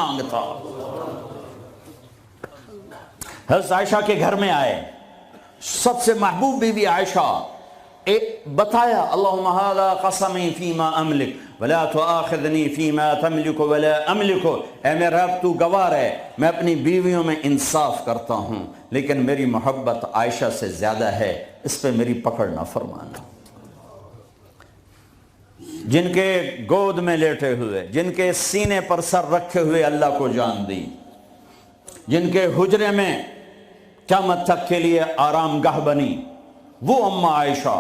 مانگتا. حضرت عائشہ کے گھر میں آئے, سب سے محبوب بیوی عائشہ, بتایا اللہم ھذا قسمی فیما املک ولا تؤاخذنی فیما تملک ولا املک. اے میرے رب تو گواہ ہے, میں اپنی بیویوں میں انصاف کرتا ہوں لیکن میری محبت عائشہ سے زیادہ ہے, اس پہ میری پکڑ نہ فرمانا. جن کے گود میں لیٹے ہوئے, جن کے سینے پر سر رکھے ہوئے اللہ کو جان دی, جن کے حجرے میں قیامت تک کے لیے آرام گاہ بنی, وہ اماں عائشہ,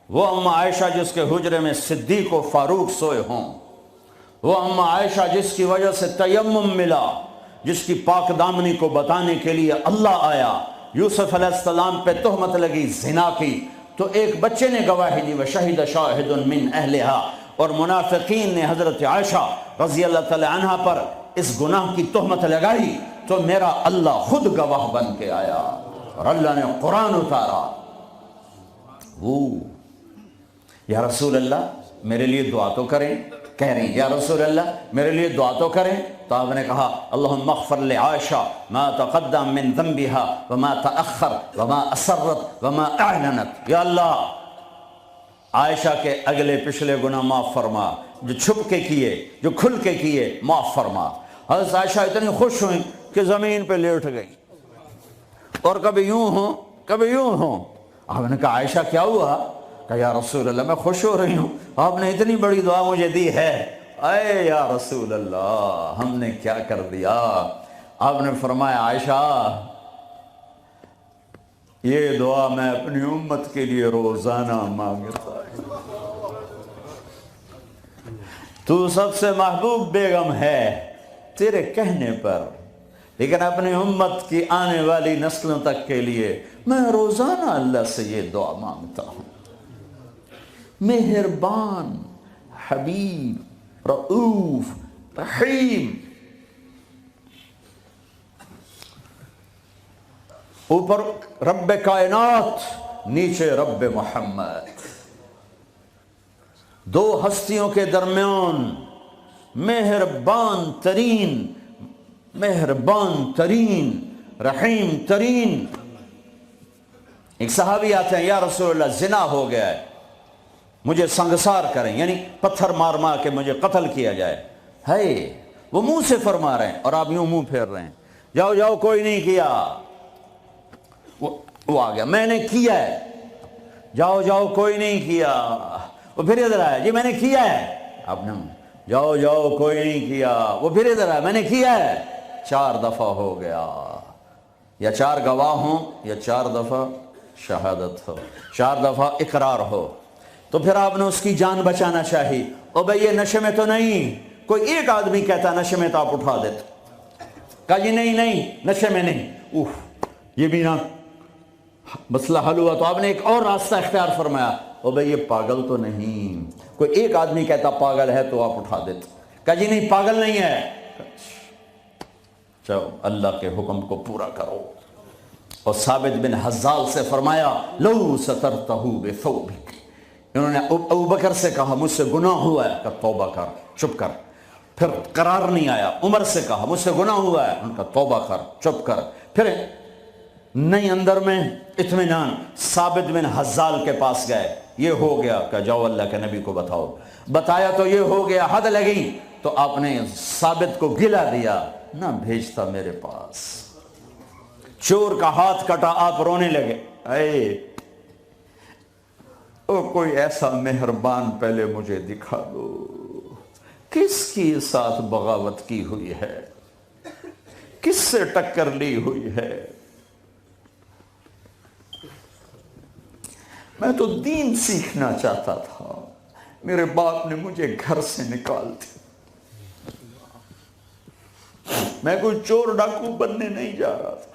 وہ اماں عائشہ جس کے حجرے میں صدیق و فاروق سوئے ہوں, وہ اماں عائشہ جس کی وجہ سے تیمم ملا, جس کی پاک دامنی کو بتانے کے لیے اللہ آیا. یوسف علیہ السلام پہ تہمت لگی زنا کی تو ایک بچے نے گواہی دی, وشہد شاہد من اہلہا, اور منافقین نے حضرت عائشہ رضی اللہ تعالی عنہ پر اس گناہ کی تہمت لگائی تو میرا اللہ خود گواہ بن کے آیا اور اللہ نے قرآن اتارا. وہ یا رسول اللہ میرے لیے دعا تو کریں, کہہ رہی ہیں یا رسول اللہ میرے لیے دعا تو کریں. تو آپ نے کہا اللہم اغفر لعائشہ ما تقدم من ذنبها وما تأخر وما اسرت وما اعلنت. یا اللہ عائشہ کے اگلے پچھلے گناہ معاف فرما, جو چھپ کے کیے جو کھل کے کیے معاف فرما. حضرت عائشہ اتنی خوش ہوئیں کہ زمین پہ لیٹ گئی, اور کبھی یوں ہوں کبھی یوں ہوں. آپ نے کہا عائشہ کیا ہوا؟ کہ یا رسول اللہ میں خوش ہو رہی ہوں, آپ نے اتنی بڑی دعا مجھے دی ہے. اے یا رسول اللہ ہم نے کیا کر دیا؟ آپ نے فرمایا عائشہ یہ دعا میں اپنی امت کے لیے روزانہ مانگتا ہوں. تو سب سے محبوب بیگم ہے تیرے کہنے پر, لیکن اپنی امت کی آنے والی نسلوں تک کے لیے میں روزانہ اللہ سے یہ دعا مانگتا ہوں. مہربان, حبیب, رؤوف, رحیم. اوپر رب کائنات, نیچے رب محمد, دو ہستیوں کے درمیان مہربان ترین رحیم ترین. ایک صحابی آتے ہیں, یا رسول اللہ زنا ہو گیا ہے, مجھے سنگسار کریں, یعنی پتھر مار مار کے مجھے قتل کیا جائے. ہے وہ منہ سے فرما رہے ہیں اور آپ یوں منہ پھیر رہے ہیں, جاؤ جاؤ کوئی نہیں کیا. وہ آ گیا, میں نے کیا ہے. جاؤ جاؤ کوئی نہیں کیا. وہ پھر ادھر آیا, جی میں نے کیا ہے. آپ نے جاؤ جاؤ کوئی نہیں کیا. وہ پھر ادھر آیا, میں نے کیا ہے. 4 دفعہ ہو گیا. یا 4 گواہ ہوں یا 4 دفعہ شہادت ہو, 4 دفعہ اقرار ہو. تو پھر آپ نے اس کی جان بچانا چاہی. او بھئی یہ نشے میں تو نہیں, کوئی ایک آدمی کہتا نشے میں تو آپ اٹھا دیتے. کہا جی نہیں نشے میں نہیں. یہ بھی نہ مسئلہ حل ہوا. تو آپ نے ایک اور راستہ اختیار فرمایا, او بھئی یہ پاگل تو نہیں, کوئی ایک آدمی کہتا پاگل ہے تو آپ اٹھا دیتے. کہا جی نہیں پاگل نہیں ہے. چلو اللہ کے حکم کو پورا کرو. اور ثابت بن حزال سے فرمایا لو سترتہ بثوبک. انہوں نے ابو بکر سے کہا مجھ سے گناہ ہوا ہے, کہ توبہ کر, چپ کر. پھر قرار نہیں آیا. عمر سے کہا مجھ سے گناہ ہوا ہے, ان کا توبہ کر, چپ کر. پھر نہیں اندر میں اطمینان, ثابت بن حزال کے پاس گئے, یہ ہو گیا, کہ جاؤ اللہ کے نبی کو بتاؤ. بتایا تو یہ ہو گیا, حد لگی. تو آپ نے ثابت کو گلا دیا, نہ بھیجتا میرے پاس. چور کا ہاتھ کٹا, آپ رونے لگے. اے کوئی ایسا مہربان پہلے مجھے دکھا دو, کس کی ساتھ بغاوت کی ہوئی ہے, کس سے ٹکر لی ہوئی ہے. میں تو دین سیکھنا چاہتا تھا, میرے باپ نے مجھے گھر سے نکال دیا. میں کوئی چور ڈاکو بننے نہیں جا رہا تھا,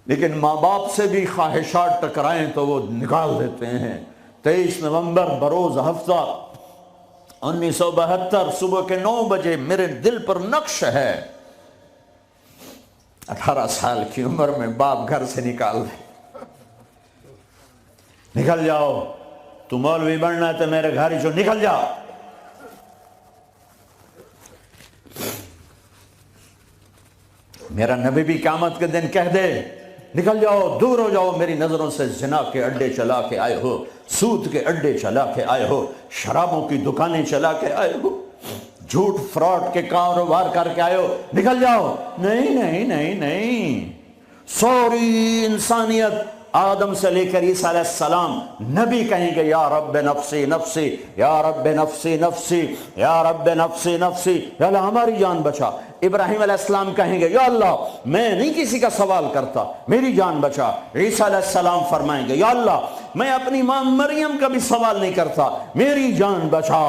لیکن ماں باپ سے بھی خواہشات ٹکرائیں تو وہ نکال دیتے ہیں. 23 نومبر بروز ہفتہ 1972 صبح کے 9 بجے میرے دل پر نقش ہے. 18 سال کی عمر میں باپ گھر سے نکال دے, نکل جاؤ, تو مولوی بننا ہے تو میرے گھر جو نکل جاؤ. میرا نبی بھی قیامت کے دن کہہ دے نکل جاؤ، دور ہو جاؤ میری نظروں سے، زنا کے اڈے چلا کے آئے ہو، سود کے اڈے چلا کے آئے ہو، شرابوں کی دکانیں چلا کے آئے ہو، جھوٹ فراڈ کے کاروبار کر کے آئے ہو، نکل جاؤ۔ نہیں نہیں نہیں نہیں، سوری انسانیت آدم سے لے کر عیسیٰ علیہ السلام نبی کہیں گے یا رب نفسی نفسی، یا رب نفسی نفسی، یا رب نفسی نفسی، یا اللہ ہماری جان بچا۔ ابراہیم علیہ السلام کہیں گے یا اللہ میں نہیں کسی کا سوال کرتا، میری جان بچا۔ عیسیٰ علیہ السلام فرمائیں گے یا اللہ میں اپنی ماں مریم کا بھی سوال نہیں کرتا، میری جان بچا۔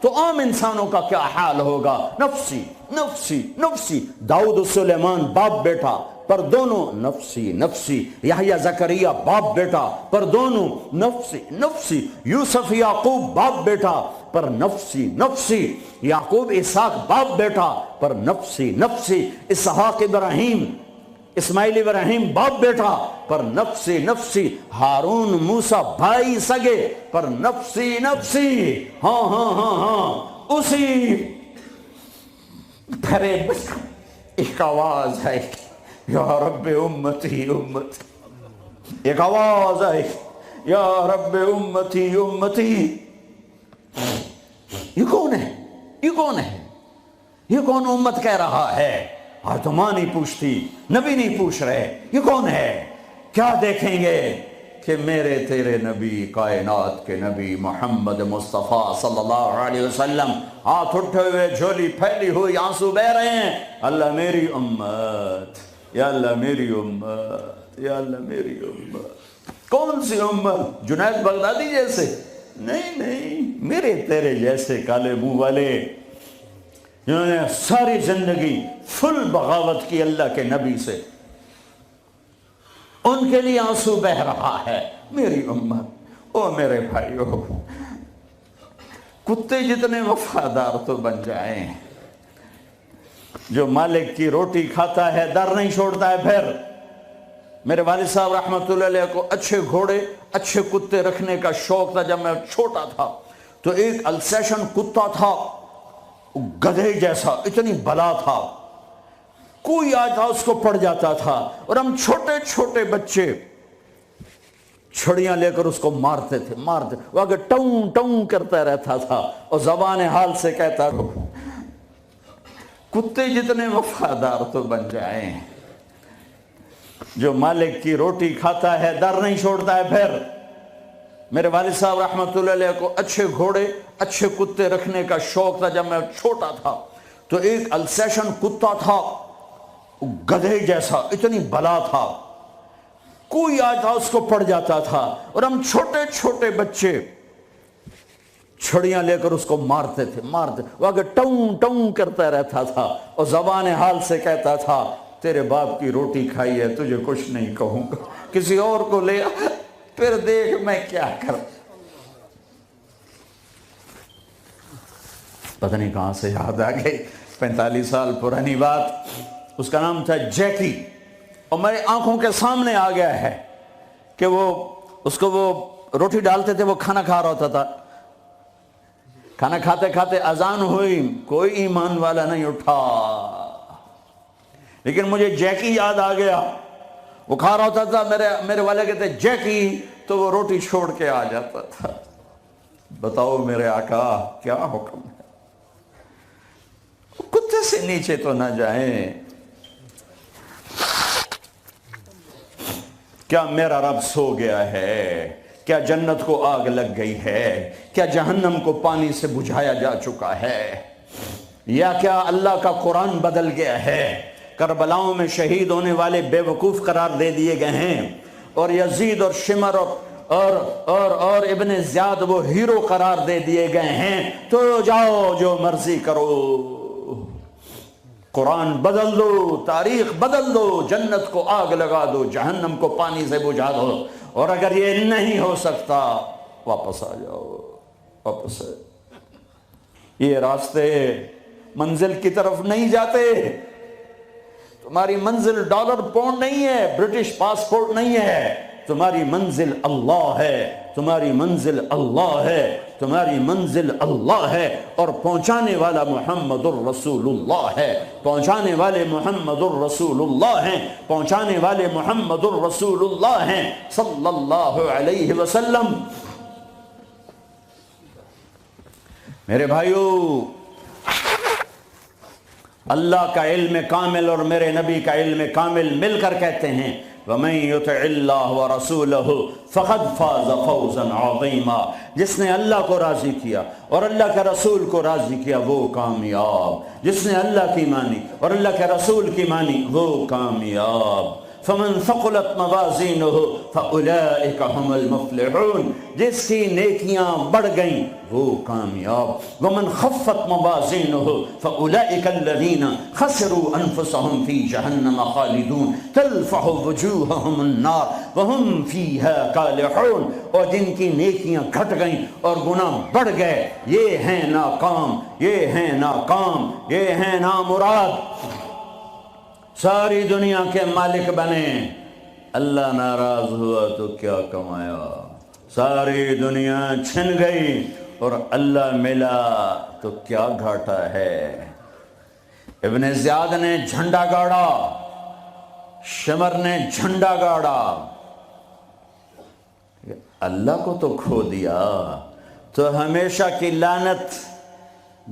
تو عام انسانوں کا کیا حال ہوگا؟ نفسی نفسی نفسی۔ داؤد و سلیمان باپ بیٹا پر دونوں نفسی نفسی، یحییٰ زکریا باپ بیٹا پر دونوں نفسی نفسی، یوسف یعقوب باپ بیٹا پر نفسی نفسی، یعقوب اسحاق باپ بیٹا پر نفسی نفسی، اسحاق ابراہیم اسماعیل ابراہیم باپ بیٹا پر نفسی نفسی، ہارون موسیٰ بھائی سگے پر نفسی نفسی۔ ہاں ہاں ہاں ہاں، اسی بھرے ایک آواز ہے یا رب امتی امتی، ایک آواز ہے یا رب امتی امتی۔ یہ کون ہے؟ یہ کون ہے؟ یہ کون امت کہہ رہا ہے؟ آج تو ماں نہیں پوچھتی، نبی نہیں پوچھ رہے، یہ کون ہے؟ کیا دیکھیں گے کہ میرے تیرے نبی، کائنات کے نبی محمد مصطفیٰ صلی اللہ علیہ وسلم ہاتھ اٹھے ہوئے، جھولی پھیلی ہوئی، آنسو بہ رہے ہیں، اللہ میری امت، یا اللہ میری امت، یا اللہ میری امت۔ کون سی امت؟ جنید بغدادی جیسے؟ نہیں نہیں، میرے تیرے جیسے کالے منہ والے جنہوں نے ساری زندگی فل بغاوت کی اللہ کے نبی سے، ان کے لیے آنسو بہ رہا ہے۔ میری امت، او میرے بھائیو، کتے جتنے وفادار تو بن جائیں، جو مالک کی روٹی کھاتا ہے در نہیں چھوڑتا ہے۔ پھر میرے والد صاحب رحمۃ اللہ علیہ کو اچھے گھوڑے اچھے کتے رکھنے کا شوق تھا۔ جب میں چھوٹا تھا تو ایک السیشن کتا تھا، گدھے جیسا، اتنی بلا تھا، کوئی آتا اس کو پڑ جاتا تھا، اور ہم چھوٹے چھوٹے بچے چھڑیاں لے کر اس کو مارتے تھے، وہ آگے ٹوں ٹوں کرتا رہتا تھا اور زبان حال سے کہتا تھا کتے جتنے وفادار تو بن جائیں، جو مالک کی روٹی کھاتا ہے در نہیں چھوڑتا ہے۔ پھر میرے والد صاحب رحمۃ اللہ علیہ کو اچھے گھوڑے اچھے کتے رکھنے کا شوق تھا۔ جب میں چھوٹا تھا تو ایک السیشن کتا تھا، گدھے جیسا، اتنی بلا تھا، کوئی آتا اس کو پڑ جاتا تھا، اور ہم چھوٹے چھوٹے بچے چھڑیاں لے کر اس کو مارتے تھے، وہ آگے ٹوں ٹوں کرتا رہتا تھا اور زبان حال سے کہتا تھا تیرے باپ کی روٹی کھائی ہے، تجھے کچھ نہیں کہوں گا، کسی اور کو لے آ، پھر دیکھ میں کیا کر۔ پتہ نہیں کہاں سے یاد آ گئی، 45 سال پرانی بات۔ اس کا نام تھا جیکی، اور میرے آنکھوں کے سامنے آ گیا ہے کہ اس کو وہ روٹی ڈالتے تھے، وہ کھانا کھا رہا ہوتا تھا، کھانا کھاتے کھاتے اذان ہوئی، کوئی ایمان والا نہیں اٹھا، لیکن مجھے جیکی یاد آ گیا۔ وہ کھا رہا ہوتا تھا، میرے والے کہتے جیکی، تو وہ روٹی چھوڑ کے آ جاتا تھا۔ بتاؤ میرے آقا کیا حکم ہے؟ کتے سے نیچے تو نہ جائیں۔ کیا میرا رب سو گیا ہے؟ کیا جنت کو آگ لگ گئی ہے؟ کیا جہنم کو پانی سے بجھایا جا چکا ہے؟ یا کیا اللہ کا قرآن بدل گیا ہے؟ کربلاؤں میں شہید ہونے والے بے وقوف قرار دے دیے گئے ہیں، اور یزید اور شمر اور ابن زیاد وہ ہیرو قرار دے دیے گئے ہیں۔ تو جاؤ جو مرضی کرو، قرآن بدل دو، تاریخ بدل دو، جنت کو آگ لگا دو، جہنم کو پانی سے بجھا دو، اور اگر یہ نہیں ہو سکتا واپس آ جاؤ، واپس آ جاؤ۔ یہ راستے منزل کی طرف نہیں جاتے۔ تمہاری منزل ڈالر پاؤنڈ نہیں ہے، برٹش پاسپورٹ نہیں ہے، تمہاری منزل اللہ ہے، تمہاری منزل اللہ ہے۔ تمہاری منزل اللہ ہے اور پہنچانے والا محمد الرسول اللہ ہے، پہنچانے والے محمد الرسول اللہ ہیں، پہنچانے والے محمد الرسول اللہ ہیں صلی اللہ علیہ وسلم۔ میرے بھائیو، اللہ کا علم کامل اور میرے نبی کا علم کامل مل کر کہتے ہیں وَمَن يُطِعِ اللَّهَ وَرَسُولَهُ فَقَدْ فَازَ فَوْزًا عَظِيمًا، جس نے اللہ کو راضی کیا اور اللہ کے رسول کو راضی کیا وہ کامیاب، جس نے اللہ کی مانی اور اللہ کے رسول کی مانی وہ کامیاب۔ فَمَن ثَقُلَتْ مَوَازِينُهُ فَأُولَئِكَ هُمُ الْمُفْلِحُونَ، جس کی نیکیاں بڑھ گئیں وہ کامیاب۔ وَمَن خَفَّتْ مَوَازِينُهُ فَأُولَئِكَ الَّذِينَ خَسِرُوا أَنفُسَهُمْ فِي جَهَنَّمَ خَالِدُونَ تَلْفَحُ وُجُوهَهُمُ النَّارُ وَهُمْ فِيهَا كَالِحُونَ، اور جن کی نیکیاں گھٹ گئیں اور گناہ بڑھ گئے یہ ہیں ناکام، یہ ہیں ناکام، یہ ہیں نامراد، ساری دنیا کے مالک بنے، اللہ ناراض ہوا تو کیا کمایا، ساری دنیا چھن گئی اور اللہ ملا تو کیا گھاٹا ہے۔ ابن زیاد نے جھنڈا گاڑا، شمر نے جھنڈا گاڑا، اللہ کو تو کھو دیا تو ہمیشہ کی لعنت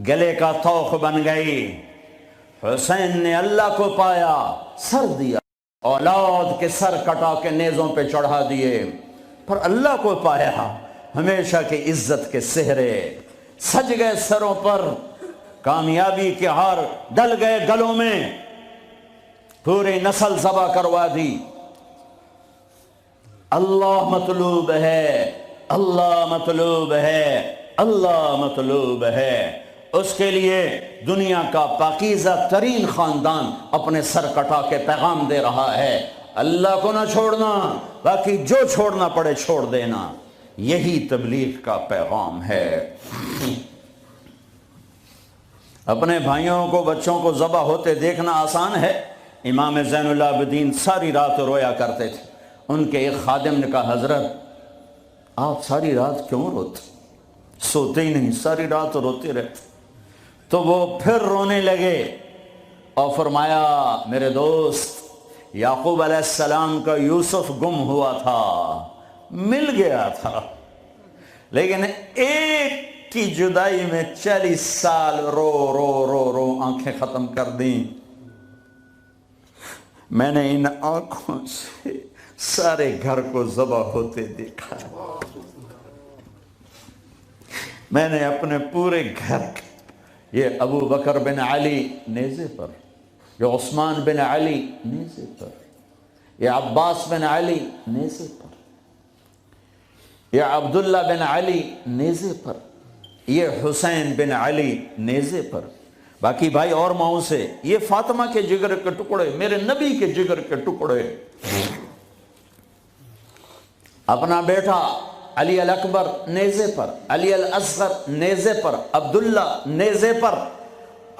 گلے کا طوق بن گئی۔ حسین نے اللہ کو پایا، سر دیا، اولاد کے سر کٹا کے نیزوں پہ چڑھا دیے، پر اللہ کو پایا، ہمیشہ کی عزت کے سہرے سج گئے سروں پر، کامیابی کے ہار ڈل گئے گلوں میں، پوری نسل ذبح کروا دی۔ اللہ مطلوب ہے، اللہ مطلوب ہے، اللہ مطلوب ہے، اس کے لیے دنیا کا پاکیزہ ترین خاندان اپنے سر کٹا کے پیغام دے رہا ہے، اللہ کو نہ چھوڑنا، باقی جو چھوڑنا پڑے چھوڑ دینا، یہی تبلیغ کا پیغام ہے۔ اپنے بھائیوں کو بچوں کو ذبح ہوتے دیکھنا آسان ہے، امام زین العابدین ساری رات رویا کرتے تھے، ان کے ایک خادم نے کہا حضرت آپ ساری رات کیوں روتے، سوتے ہی نہیں ساری رات روتے رہتے، تو وہ پھر رونے لگے اور فرمایا میرے دوست یعقوب علیہ السلام کا یوسف گم ہوا تھا، مل گیا تھا، لیکن ایک کی جدائی میں 40 سال رو رو رو رو آنکھیں ختم کر دیں، میں نے ان آنکھوں سے سارے گھر کو ذبح ہوتے دیکھا، میں نے اپنے پورے گھر، یہ ابو بکر بن علی نیزے پر، یہ عثمان بن علی نیزے پر، یہ عباس بن علی نیزے پر، یہ عبداللہ بن علی نیزے پر، یہ حسین بن علی نیزے پر، باقی بھائی اور ماؤں سے، یہ فاطمہ کے جگر کے ٹکڑے، میرے نبی کے جگر کے ٹکڑے، اپنا بیٹا علی الاکبر نیزے پر، علی الاصغر نیزے پر، عبداللہ نیزے پر،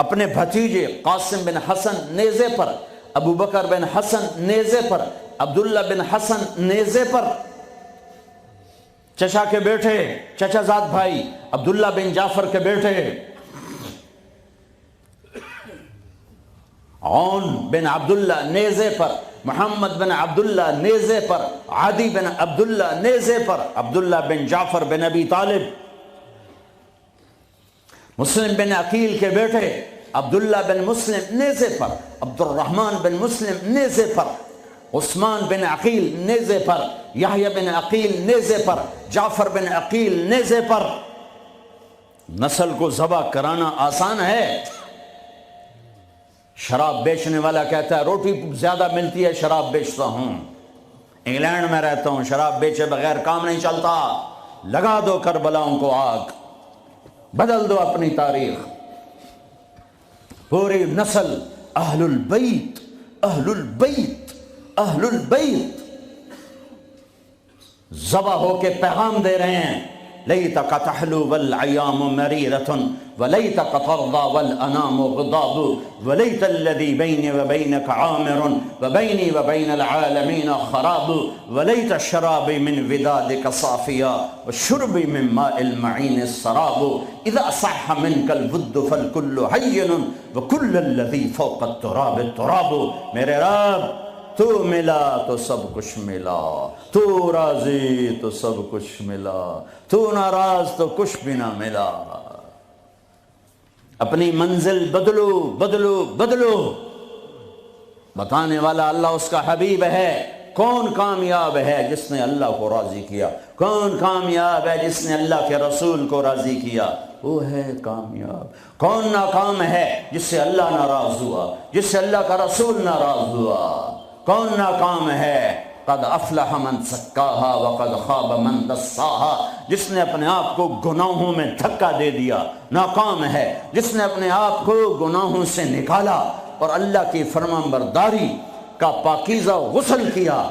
اپنے بھتیجے قاسم بن حسن نیزے پر، ابو بکر بن حسن نیزے پر، عبداللہ بن حسن نیزے پر، چچا کے بیٹے، چچا زاد بھائی عبداللہ بن جعفر کے بیٹے عون بن عبداللہ نیزے پر، محمد بن عبداللہ نیزے پر، عادی بن عبداللہ نیزے پر، عبداللہ بن جعفر بن ابی طالب، مسلم بن عقیل کے بیٹے عبداللہ بن مسلم نیزے پر، عبد الرحمن بن مسلم نیزے پر، عثمان بن عقیل نیزے پر، یحییٰ بن عقیل نیزے پر، جعفر بن عقیل نیزے پر۔ نسل کو ذبح کرانا آسان ہے، شراب بیچنے والا کہتا ہے روٹی زیادہ ملتی ہے شراب بیچتا ہوں، انگلینڈ میں رہتا ہوں، شراب بیچے بغیر کام نہیں چلتا، لگا دو کربلاؤں کو آگ، بدل دو اپنی تاریخ۔ پوری نسل اہل البیت، اہل البیت، اہل البیت ذبح ہو کے پیغام دے رہے ہیں لیتک تحلو والعیام مریرۃ ولیتک ترضی والانام غضاب ولیت الذی بینی وبینک عامر وبینی وبین العالمین خراب ولیت شرابی من ودادک صافیا وشربی من ماء المعین السراب اذا صح منک الود فالکل حین وکل الذی فوق التراب التراب۔ میرے رب تو ملا تو سب کچھ ملا، تو راضی تو سب کچھ ملا، تو ناراض تو کچھ بھی نہ ملا۔ اپنی منزل بدلو بدلو بدلو۔ بتانے والا اللہ اس کا حبیب ہے۔ کون کامیاب ہے جس نے اللہ کو راضی کیا؟ کون کامیاب ہے جس نے اللہ کے رسول کو راضی کیا؟ وہ ہے کامیاب۔ کون ناکام ہے جس سے اللہ ناراض ہوا، جس سے اللہ کا رسول ناراض ہوا؟ کون ناکام ہے؟ قد افلح من زکاہا وقد خاب من دساہا، جس نے اپنے آپ کو گناہوں میں دھکا دے دیا ناکام ہے، جس نے اپنے آپ کو گناہوں سے نکالا اور اللہ کی فرمان برداری کا پاکیزہ غسل کیا۔